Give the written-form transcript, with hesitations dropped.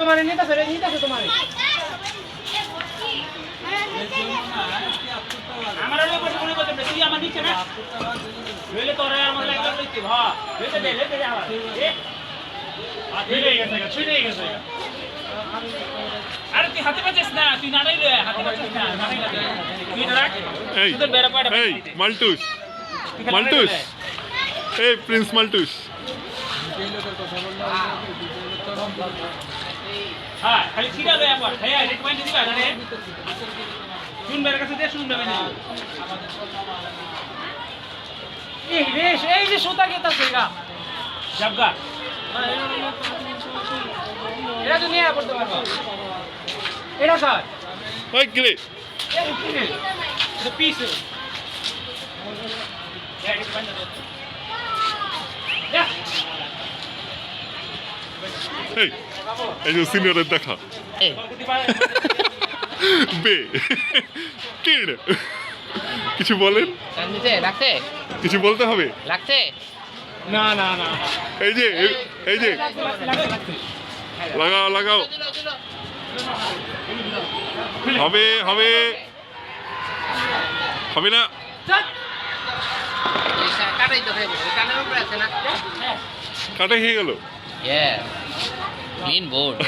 তোমার নিতেছে তোমার আমার লোক মনে করতে তুই আমার নিচে না লইলে তোর আর মনে লাগবে লইতে হ্যাঁ লইতে দে আবার ছুঁয়ে গেছে আরে তুই হাতে পাচ্ছিস না তুই নাড়াই লয় হাতে পাচ্ছিস না নাড়াই লাগে তুই রাখ সুন্দর বেড়া পাড়া এই মাল্টুস মাল্টুস এই প্রিন্স মাল্টুস হ্যাঁ খালি ছিড়া লয় একবার হ্যাঁ রেট পয়েন্ট দিবা না রে শুন বের কাছে দে শুন দেবে না এই যে সুতা গেতাছে গা জাবগা এটা তো নিয়ে করতে পারবা এটা স্যার ওই কি রে এটা পিস এই এই যে সিনিয়রের দেখা বে কিড কিছু বলেন লাগছে কিছু বলতে হবে লাগছে না না না এই যে লাগাও লাগাও হবে হবে হবে না কাটাই তো হয়ে গেছে কানের উপরে আছে না কাটা খেয়ে গেল ক্লিন বোর্ড